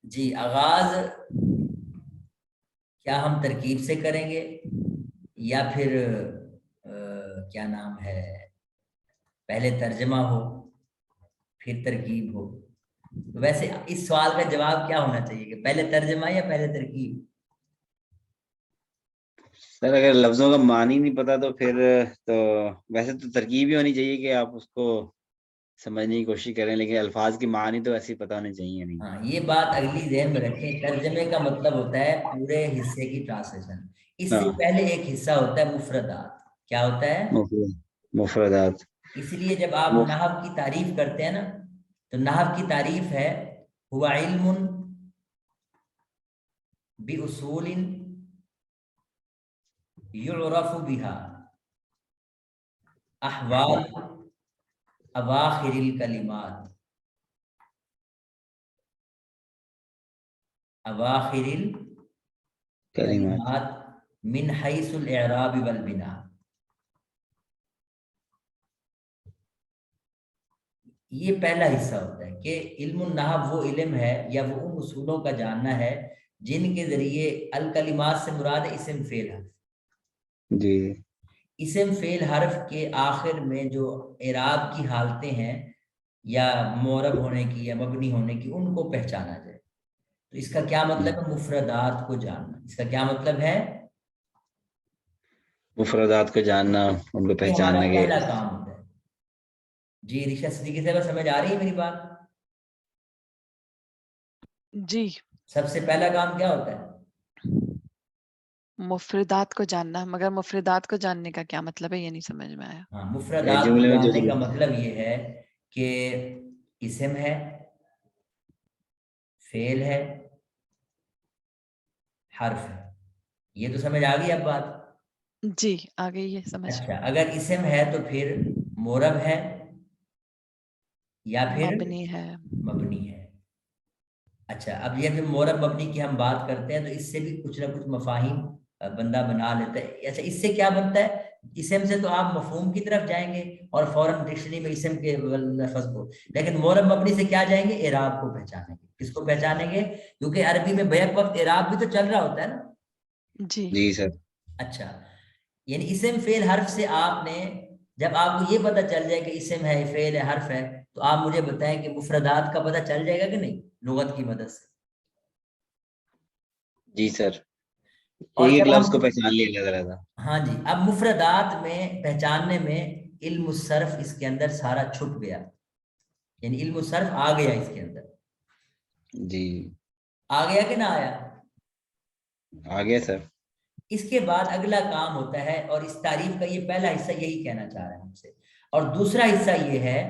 جی آغاز کیا ہم ترکیب سے کریں گے یا پھر کیا نام ہے پہلے ترجمہ ہو پھر ترکیب ہو؟ تو ویسے اس سوال کا جواب کیا ہونا چاہیے کہ پہلے ترجمہ یا پہلے ترکیب؟ سر اگر لفظوں کا معنی نہیں پتا تو پھر تو ویسے تو ترکیب ہی ہونی چاہیے کہ آپ اس کو سمجھنے کی کوشش کریں، لیکن الفاظ کی معنی تو ایسے ہی پتا ہونے چاہیے نہیں۔ ہاں یہ بات اگلی ذہن میں رکھیں، ترجمے کا مطلب ہوتا ہے پورے حصے کی ٹرانسلیشن، اس سے ہاں پہلے ایک حصہ ہوتا ہے مفردات۔ کیا ہوتا ہے؟ مفردات۔ اس لیے جب آپ نحو کی تعریف کرتے ہیں نا تو نحو کی تعریف ہے ہوا علم باصول یعرف بها احوال اواخر الکلمات، اواخر کلمات۔ الکلمات من حیث الاعراب والبناء۔ یہ پہلا حصہ ہوتا ہے کہ علم النحو وہ علم ہے یا وہ ان اصولوں کا جاننا ہے جن کے ذریعے الکلمات سے مراد ہے اسم فعل حرف۔ جی اسم فعل حرف کے آخر میں جو اعراب کی حالتیں ہیں یا معرب ہونے کی یا مبنی ہونے کی ان کو پہچانا جائے۔ تو اس کا کیا مطلب ہے؟ مفردات کو جاننا۔ اس کا کیا مطلب ہے؟ مفردات کو جاننا، ان کو یہ ہمارا پہچاننا کے۔ پہلا کام ہوتا ہے۔ جی رشا صدیقی صاحب سمجھ آ رہی ہے میری بات؟ جی سب سے پہلا کام کیا ہوتا ہے؟ مفردات کو جاننا، مگر مفردات کو جاننے کا کیا مطلب ہے یہ نہیں سمجھ میں آیا۔ ہاں مفردات کو جملے میں جو جاننے کا مطلب یہ ہے کہ اسم ہے، فعل ہے، حرف ہے۔ یہ تو سمجھ آ گئی اب بات؟ جی آ گئی ہے سمجھ۔ اچھا اگر اسم ہے تو پھر معرب ہے یا پھر مبنی ہے۔ مبنی ہے۔ اچھا اب یہ پھر معرب مبنی کی ہم بات کرتے ہیں تو اس سے بھی کچھ نہ کچھ مفاہیم بندہ بنا لیتا ہے۔ اچھا اس سے کیا بنتا ہے؟ اسم سے تو آپ مفہوم کی طرف جائیں گے اور فوراً ڈکشنری میں اسم کے لفظ کو، لیکن معرب مبنی سے کیا جائیں گے؟ اعراب کو پہچانیں گے۔ کس کو پہچانیں گے؟ کیونکہ عربی میں بیک وقت اعراب بھی تو چل رہا ہوتا ہے نا۔ جی جی سر۔ اچھا یعنی اسم فعل حرف سے آپ نے جب آپ کو یہ پتہ چل جائے کہ اسم ہے، فعل ہے، حرف ہے، تو آپ مجھے بتائیں کہ مفردات کا پتہ چل جائے گا کہ نہیں لغت کی مدد سے؟ جی سر، اور ایک ایک جب لفظ ہم کو پہچان لیا جاتا رہتا۔ ہاں جی اب مفردات میں پہچاننے میں علم الصرف اس کے اندر سارا چھپ گیا، یعنی علم الصرف آ گیا اس کے اندر۔ جی آ گیا کہ نہ آیا؟ آگے سر۔ اس کے بعد اگلا کام ہوتا ہے، اور اس تعریف کا یہ پہلا حصہ یہی کہنا چاہ رہا ہے ہم سے، اور دوسرا حصہ یہ ہے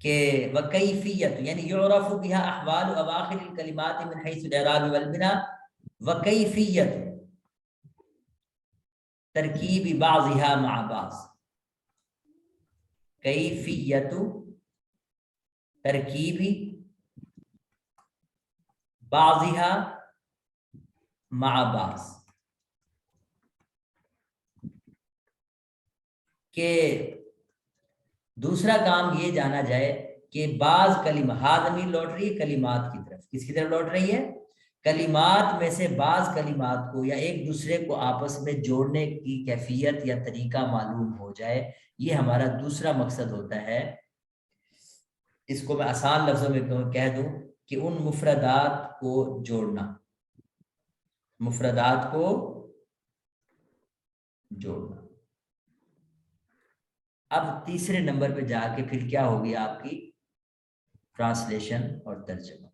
کہ وکیفیت یعنی یعرف بها احوال اواخر الکلمات من حيث الاعراب والبناء وکیفیت ترکیب بعضها مع بعض، کیفیت ترکیب بعضها مع بعض، کہ دوسرا کام یہ جانا جائے کہ بعض کلمات ضمیر لوٹ رہی ہے کلمات کی طرف۔ کس کی طرف لوٹ رہی ہے؟ کلمات میں سے بعض کلمات کو یا ایک دوسرے کو آپس میں جوڑنے کی کیفیت یا طریقہ معلوم ہو جائے، یہ ہمارا دوسرا مقصد ہوتا ہے۔ اس کو میں آسان لفظوں میں کہہ دوں کہ ان مفردات کو جوڑنا، مفردات کو جوڑنا۔ اب تیسرے نمبر پہ جا کے پھر کیا ہوگی آپ کی؟ ٹرانسلیشن اور ترجمہ۔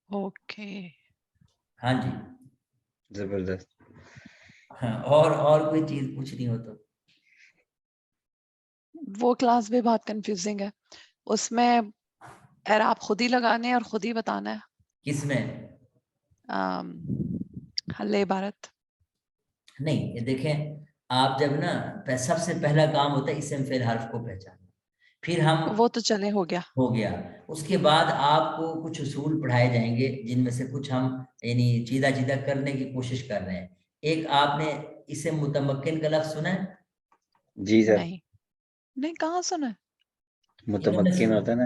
اوکے ہاں جی زبردست۔ ہاں اور کوئی چیز پوچھنی ہو تو؟ وہ کلاس بھی بہت کنفیوزنگ ہے، اس میں اعراب خود ہی لگانے اور خود ہی بتانا ہے۔ کس میں؟ حل عبارت نہیں یہ دیکھیں آپ جب نا سب سے پہلا کام ہوتا ہے اسم فعل حرف کو پہچاننا، پھر ہم وہ تو چلے ہو گیا۔ ہو گیا، اس کے بعد آپ کو کچھ اصول پڑھائے جائیں گے جن میں سے کچھ ہم یعنی چیدہ چیدہ کرنے کی کوشش کر رہے ہیں۔ ایک آپ نے اسم متمکن کا لفظ سنا ہے؟ جی سر۔ نہیں کہاں سنا ہے؟ متمکن ہوتا ہے نا